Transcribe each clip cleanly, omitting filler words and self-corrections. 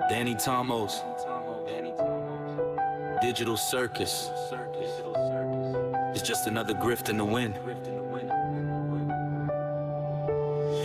Danny Tomos, Digital Circus. It's just another grift in the wind.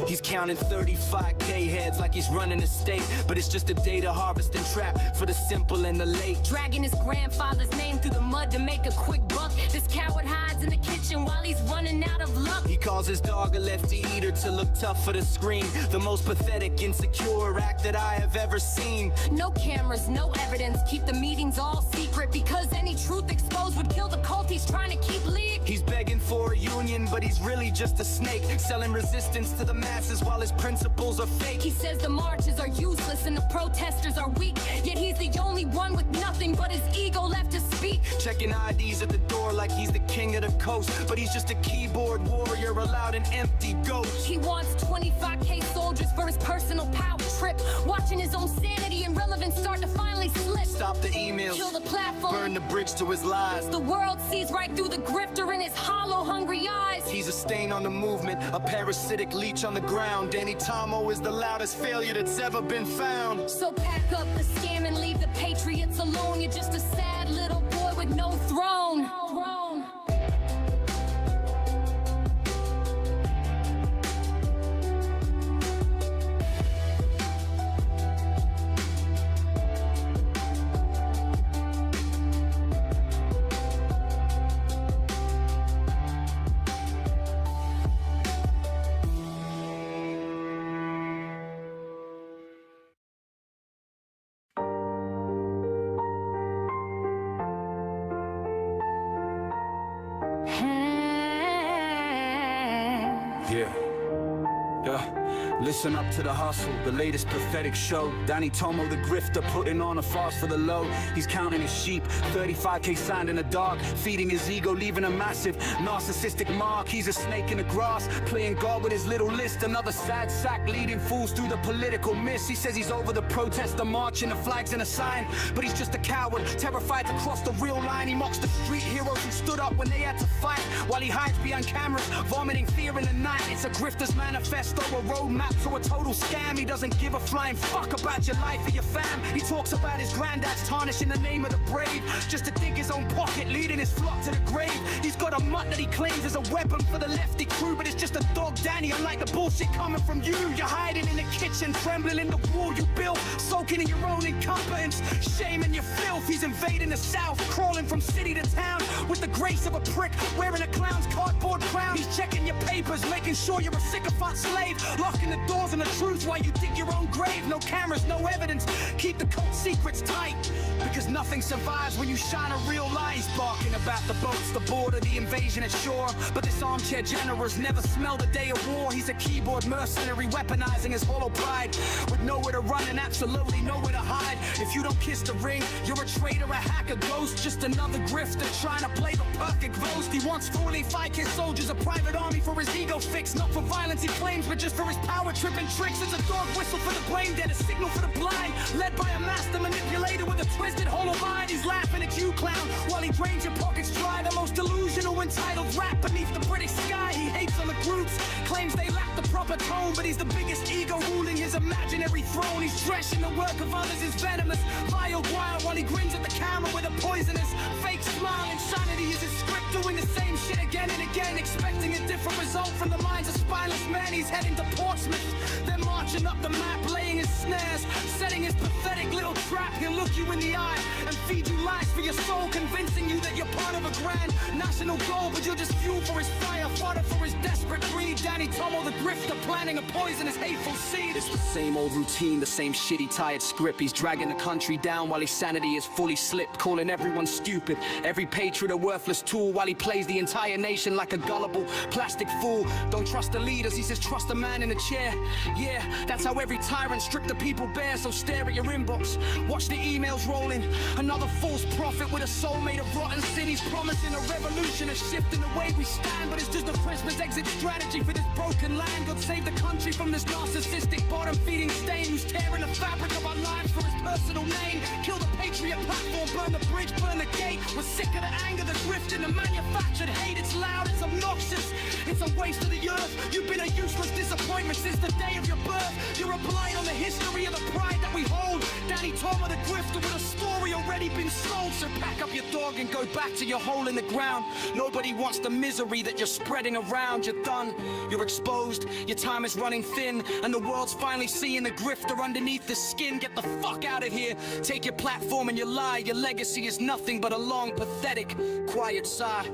He's counting 35K heads like he's running a state, but it's just a day to harvest and trap for the simple and the late. Dragging his grandfather's name through the mud to make a quick buck. This coward hides in the kitchen while he's running out of luck. He calls his dog a lefty eater to look tough for the screen. The most pathetic, insecure act that I have ever seen. No cameras, no evidence, keep the meetings all secret, because any truth exposed would kill the cult he's trying to keep lit. He's begging for a union, but he's really just a snake, selling resistance to the masses while his principles are fake. He says the marches are useless and the protesters are weak, yet he's the only one with nothing but his ego left to speak. Checking IDs at the door like he's the king of the coast, but he's just a keyboard warrior allowed an empty ghost. He wants 25K soldiers for his personal power trip, watching his own sanity and relevance start to finally slip. Stop the emails, kill the platform, burn the bridge to his lies. The world sees right through the grifter in his hollow, hungry eyes. He's a stain on the movement, a parasitic leech on the ground. Danny Tomo is the loudest failure that's ever been found. So pack up the scam and leave the patriots alone. You're just a sad little boy with no throne. Listen up to the hustle, the latest pathetic show. Danny Tomo the grifter putting on a fast for the low. He's counting his sheep, 35K signed in the dark, feeding his ego, leaving a massive narcissistic mark. He's a snake in the grass, playing God with his little list. Another sad sack leading fools through the political mist. He says he's over the protest, the march and the flags and a sign, but he's just a coward, terrified to cross the real line. He mocks the street heroes who stood up when they had to fight, while he hides behind cameras, vomiting fear in the night. It's a grifter's manifesto, a roadmap to a total scam. He doesn't give a flying fuck about your life or your fam. He talks about his granddad's tarnishing the name of the brave, just to dig his own pocket, leading his flock to the grave. He's got a mutt that he claims is a weapon for the lefty crew, but it's just a dog Danny, unlike the bullshit coming from you. You're hiding in the kitchen, trembling in the wall you built, soaking in your own incompetence, shame in your filth. He's invading the south, crawling from city to town with the grace of a prick, wearing a clown's cardboard crown. He's checking your papers, making sure you're a sycophant slave, locking the doors and the truth while you dig your own grave. No cameras, no evidence, keep the cult secrets tight, because nothing survives when you shine a real light. He's barking about the boats, the border, the invasion at shore, but this armchair general's never smelled a day of war. He's a keyboard mercenary, weaponizing his hollow pride, with nowhere to run and absolutely nowhere to hide. If you don't kiss the ring, you're a traitor, a hacker, ghost, just another grifter trying to play the perfect ghost. He wants 45K soldiers, a private army for his ego fix, not for violence he claims, but just for his power tripping tricks. It's a dog whistle for the brain dead, a signal for the blind, led by a master manipulator with a twisted hollow mind. He's laughing at you, clown, while he drains your pockets dry. The most delusional entitled rap beneath the British sky. He hates on the groups, claims they lack the proper tone, but he's the biggest ego ruling his imaginary throne. He's dressing the work of others is venomous, vile, wild, while he grins at the camera with a poisonous fake smile. Insanity is his script, doing the same shit again and again, expecting a different result from the minds of spineless men. He's heading to Portsmouth, then marching up the map, laying his snares, setting his pathetic little trap. He'll look you in the eye and feed you lies for your soul, convincing you that you're part of a grand national goal, but you're just fuel for his fire, fodder for his desperate greed. Danny Tomo the grifter, planting a poisonous hateful seed. It's the same old routine, the same shitty tired script. He's dragging the country down while his sanity is fully slipped, calling everyone stupid, every patriot a worthless tool, while he plays the entire nation like a gullible plastic fool. Don't trust the leaders, he says trust the man in the chair. Yeah, that's how every tyrant stripped the people bare. So stare at your inbox, watch the emails rolling. Another false prophet with a soul made of rotten cities, promising a revolution, a shift in the way we stand, but it's just a Christmas exit strategy for this broken land. God save the country from this narcissistic bottom-feeding stain who's tearing the fabric of our lives for his personal name. Kill the patriot platform, burn the bridge, burn the gate. We're sick of the anger, the grift, and the manufactured hate. It's loud, it's obnoxious, it's a waste of the earth. You've been a useless senseless disappointment since the day of your birth. You're a blind on the history of the pride that we hold. Danny Tomo the grifter with a story already been sold. So pack up your dog and go back to your hole in the ground. Nobody wants the misery that you're spreading around. You're done, you're exposed, your time is running thin, and the world's finally seeing the grifter underneath the skin. Get the fuck out of here, take your platform and your lie. Your legacy is nothing but a long, pathetic, quiet sigh.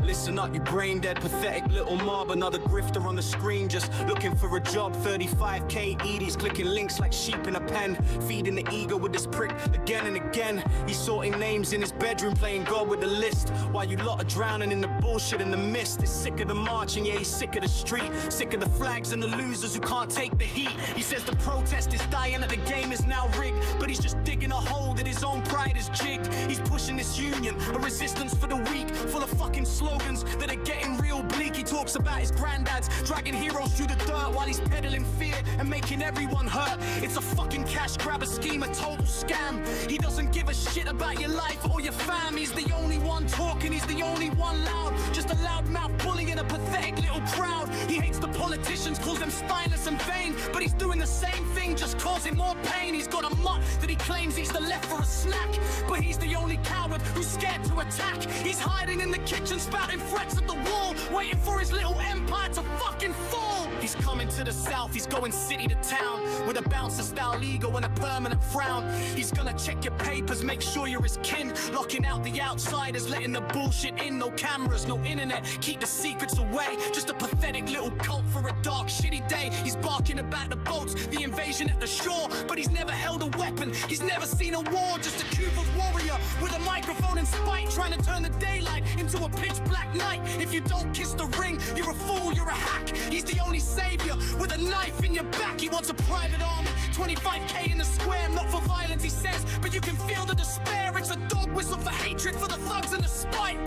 Listen up, you brain-dead, pathetic little mob. Another grifter on the screen, just looking for a job. 35k Edie's clicking links like sheep in a pen, feeding the ego with this prick again and again. He's sorting names in his bedroom, playing God with the list, while you lot are drowning in the bullshit and the mist. He's sick of the marching, yeah, he's sick of the street, sick of the flags and the losers who can't take the heat. He says the protest is dying, that the game is now rigged, but he's just digging a hole that his own pride is jigged. He's pushing this union, a resistance for the weak, full of fucking slogans that are getting real bleak. He talks about his granddads dragging heroes through the dirt while he's peddling fear and making everyone hurt. It's a fucking cash grabber scheme, a total scam. He doesn't give a shit about your life or your fam. He's the only one talking, he's the only one loud, just a loudmouth bully in a pathetic little crowd. He hates the politicians, calls them spineless and vain, but he's doing the same thing, just causing more pain. He's got a mutt that he claims he's the left for a snack, but he's the only coward who's scared to attack. He's hiding in the kitchen, spouting threats at the wall, waiting for his little empire to fucking fall. He's coming to the south, he's going city to town, with a bouncer style ego and a permanent frown. He's gonna check your papers, make sure you're his kin, locking out the outsiders, letting the bullshit in. No cameras, no internet, keep the secrets away. Just a pathetic little cult for a dark, shitty day. He's barking about the boats, the invasion at the shore, but he's never held a weapon, he's never seen a war. Just a Cuban warrior with a microphone and spite, trying to turn the daylight into a pitch black night. If you don't kiss the ring, you're a fool, you're a hack. He's the only savior with a knife in your back. He wants a private army, 25k in the square, not for violence he says, but you can feel the despair. It's a dog whistle for hatred, for the thugs and the spite,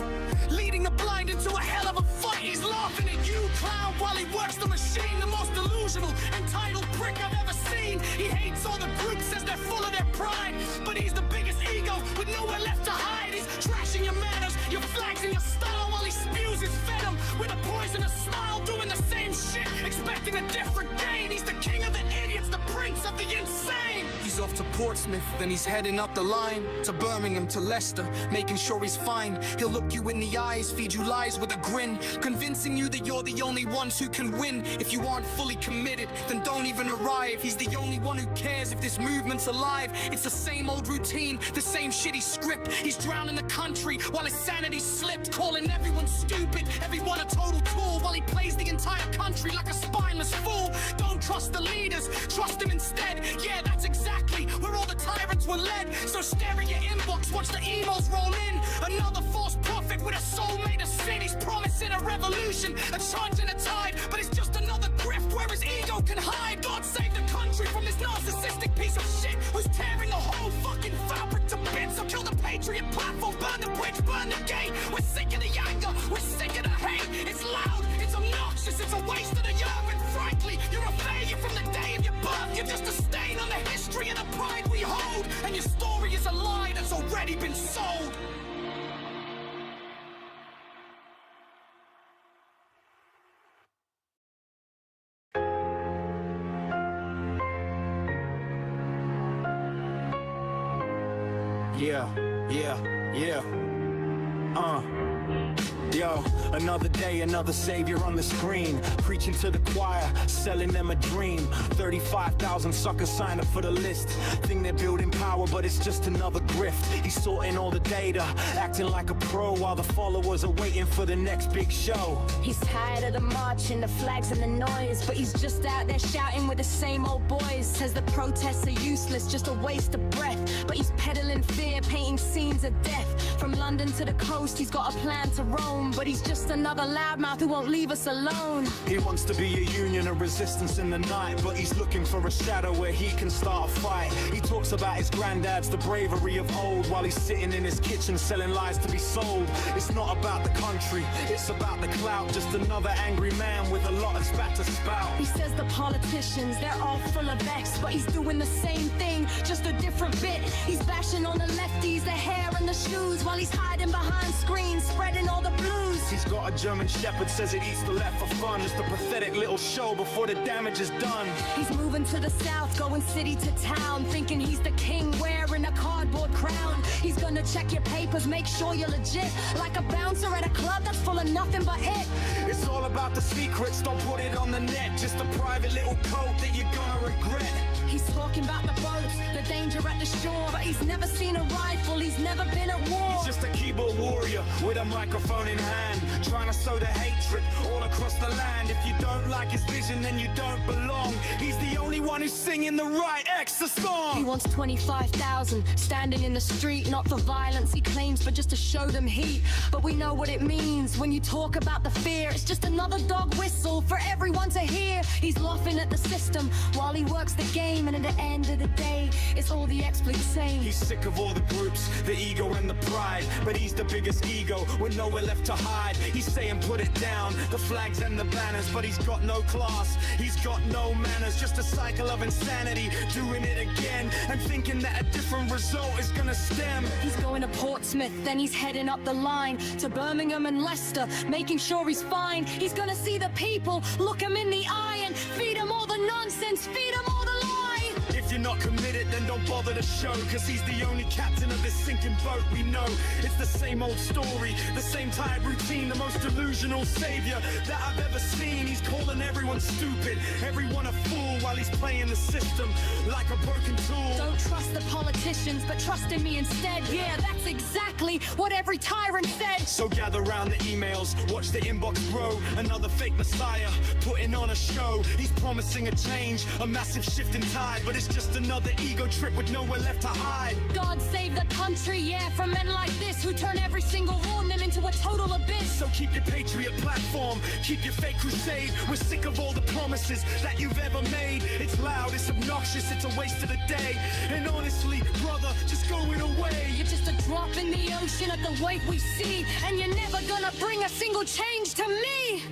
leading the blind into a hell of a fight. He's laughing at you, clown, while he works the machine. The most delusional, entitled prick I've ever seen. He hates all the groups, says they're full of their pride, but he's the biggest ego with nowhere left to hide. He's trashing your manners, your flags and your style, while he spews his venom with a poisonous smile, doing the same shit, expecting a different gain. He's the king of the idiots, the prince of the insane. He's off to Portsmouth, then he's heading up the line to Birmingham, to Leicester, making sure he's fine. He'll look you in the eyes, feed you lies with a grin, convincing you that you're the only ones who can win. If you aren't fully committed, then don't even arrive. He's the only one who cares if this movement's alive. It's the same old routine, the same shitty script. He's drowning the country while his sanity slipped, calling everyone stupid, everyone a total tool, while he plays the entire country like a spineless fool. Don't trust the leaders, trust him instead. Yeah, that's exactly where all the tyrants were led. So stare at your inbox, watch the emails roll in. Another false prophet with a soul made of sin. He's promising a revolution, a charge and a tide, but it's just another grift where his ego can hide. God save the country from this narcissistic piece of shit who's tearing the whole fucking fabric to bits. So kill the patriot platform, burn the bridge, burn the gate. We're sick of the anger, we're sick of the hate. It's loud, it's obnoxious, it's a waste of the young. And frankly, you're a failure from the day of your birth. You're just a stain on the history and the pride we hold, and your story is a lie that's already been sold. Yeah. Yo, another day, another savior on the screen, preaching to the choir, selling them a dream. 35,000 suckers signed up for the list. Think they're building power, but it's just another grift. He's sorting all the data, acting like a pro, while the followers are waiting for the next big show. He's tired of the march and the flags and the noise, but he's just out there shouting with the same old boys. Says the protests are useless, just a waste of breath, but he's peddling fear, painting scenes of death. From London to the coast, he's got a plan to roam, but he's just another loudmouth who won't leave us alone. He wants to be a union of resistance in the night, but he's looking for a shadow where he can start a fight. He talks about his granddad's, the bravery of old, while he's sitting in his kitchen selling lies to be sold. It's not about the country, it's about the clout. Just another angry man with a lot of spat to spout. He says the politicians, they're all full of X, but he's doing the same thing, just a different bit. He's bashing on the lefties, the hair and the shoes, while he's hiding behind screens, spreading all the blues. He's got a German shepherd, says it eats the left for fun. Just a pathetic little show before the damage is done. He's moving to the south, going city to town, thinking he's the king wearing a cardboard crown. He's gonna check your papers, make sure you're legit, like a bouncer at a club that's full of nothing but it. It's all about the secrets, don't put it on the net. Just a private little code that you're gonna regret. He's talking about the boats, the danger at the shore, but he's never seen a rifle, he's never been at war. He's just a keyboard warrior with a microphone in hand, trying to sow the hatred all across the land. If you don't like his vision, then you don't belong. He's the only one who's singing the right Extra song. He wants 25,000 standing in the street, not for violence, he claims, but just to show them heat. But we know what it means when you talk about the fear. It's just another dog whistle for everyone to hear. He's laughing at the system while he works the game, and at the end of the day, it's all the exploits saying. He's sick of all the groups, the ego and the pride, but he's the biggest ego with nowhere left to hide. He's saying put it down, the flags and the banners, but he's got no class, he's got no manners. Just a cycle of insanity, doing it again, and thinking that a different result is gonna stem. He's going to Portsmouth, then he's heading up the line to Birmingham and Leicester, making sure he's fine. He's gonna see the people, look him in the eye, and feed him all the nonsense, feed him all the lie. If you're not committed, then don't bother to show, cause he's the only captain of this sinking boat we know. It's the same old story, the same tired routine, the most delusional savior that I've ever seen. He's calling everyone stupid, everyone a fool, while he's playing the system like a broken tool. Don't trust the politicians, but trust in me instead. Yeah, that's exactly what every tyrant said. So gather round the emails, watch the inbox grow. Another fake messiah, putting on a show. He's promising a change, a massive shift in tide, but it's just another ego trip with nowhere left to hide. God save the country, yeah, from men like this who turn every single warning into a total abyss. So keep your patriot platform, keep your fake crusade. We're sick of all the promises that you've ever made. It's loud, it's obnoxious, it's a waste of the day. And honestly, brother, just going away. You're just a drop in the ocean of the weight we see, and you're never gonna bring a single change to me.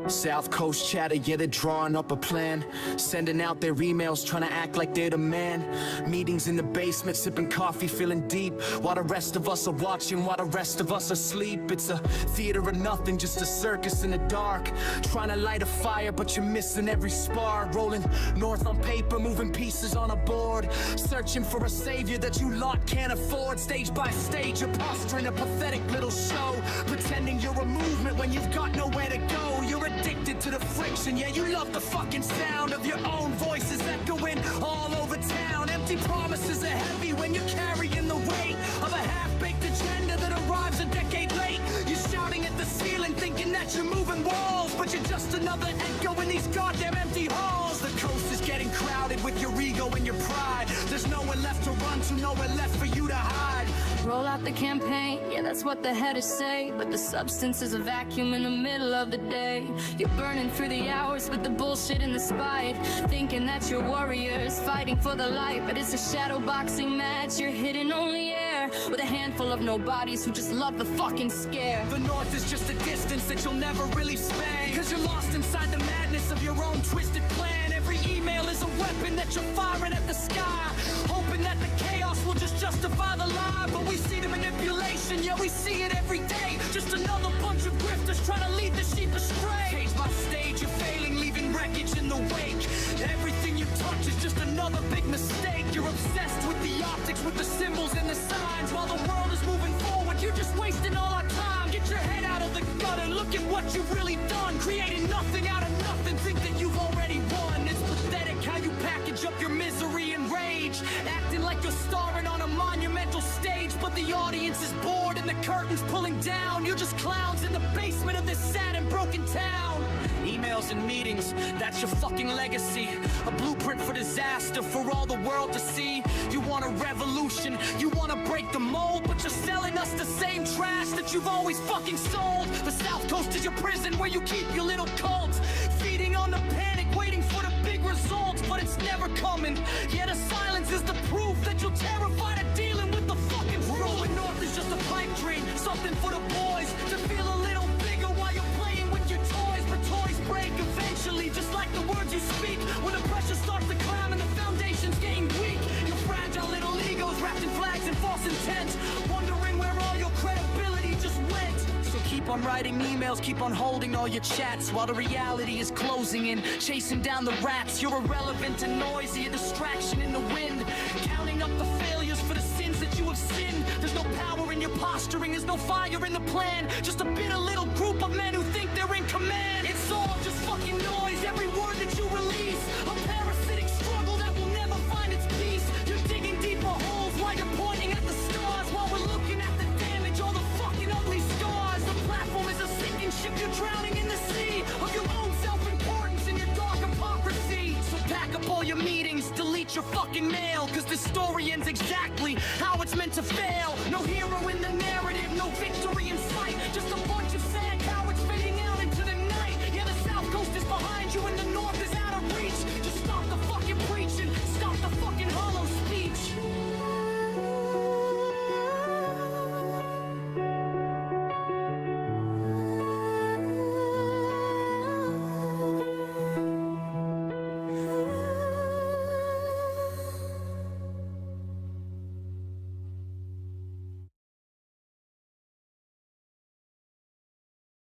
South Coast chatter, yeah, they're drawing up a plan, sending out their emails, trying to act like they're the man. Meetings in the basement, sipping coffee, feeling deep, while the rest of us are watching, while the rest of us are asleep. It's a theater of nothing, just a circus in the dark, trying to light a fire, but you're missing every spark. Rolling north on paper, moving pieces on a board, searching for a savior that you lot can't afford. Stage by stage, you're posturing a pathetic little show, pretending you're a movement when you've got nowhere to go. You're addicted to the friction, yeah, you love the fucking sound of your own voices echoing all over town. Empty promises are heavy when you're carrying the weight of a half-baked agenda that arrives a decade late. You're shouting at the ceiling thinking that you're moving walls, but you're just another echo in these goddamn empty halls. The coast is getting crowded with your ego and your pride. There's nowhere left to run to, nowhere left for you to hide. Roll out the campaign, yeah, that's what the headers say, but the substance is a vacuum in the middle of the day. You're burning through the hours with the bullshit and the spite, thinking that you're warriors fighting for the light, but it's a shadow boxing match. You're hitting only air with a handful of nobodies who just love the fucking scare. The north is just a distance that you'll never really span, cause you're lost inside the madness of your own twisted plan. Every email is a weapon that you're firing at the sky, hoping that the chaos will just justify the lie. But we see the manipulation, yeah, we see it every day. Just another bunch of grifters trying to lead the sheep astray. Page by stage, you're failing, leaving wreckage in the wake. Everything you touch is just another big mistake. You're obsessed with the optics, with the symbols and the signs. While the world is moving forward, you're just wasting all our time. Get your head out of the gutter, look at what you've really done. Creating nothing out of nothing, think that you've already won. It's pathetic how you package up your misery and rage, acting like you're starring on a monumental stage. But the audience is bored and the curtain's pulling down. You're just clowns in the basement of this sad and broken town. Emails and meetings, that's your fucking legacy. A blueprint for disaster for all the world to see. You want a revolution, you want to break the mold, but you're selling us the same trash that you've always fucking sold. The South Coast is your prison where you keep your little cults, feeding on the panic, waiting for the big results. But it's never coming, yeah, the silence is the proof that you're terrified of dealing with the fucking truth. Rolling north is just a pipe dream, something for the boys to feel a little bigger while you're playing with your toys. But toys break eventually, just like the words you speak. When the pressure starts to climb and the foundation's getting weak, your fragile little egos wrapped in flags and false intent, wondering where all your credibility just went. So keep on writing emails, keep on holding all your chats, while the reality is closing in, chasing down the rats. You're irrelevant and noisy, a distraction in the wind, counting up the failures for the sins that you have sinned. There's no power in your posturing, there's no fire in the plan, just a bitter little group of men who think they're in command. It's all just fucking noise, every word that you release, a parasitic struggle that will never find its peace. You're digging deeper holes while you're pointing at the stars, while we're looking at the damage, all the fucking ugly scars. The platform is a sinking ship, you're drowning in the sea of your own self-importance and your dark hypocrisy. So pack up all your meetings, delete your fucking mail, cause this story ends exactly how it's meant to fail. No hero in the narrative, no victim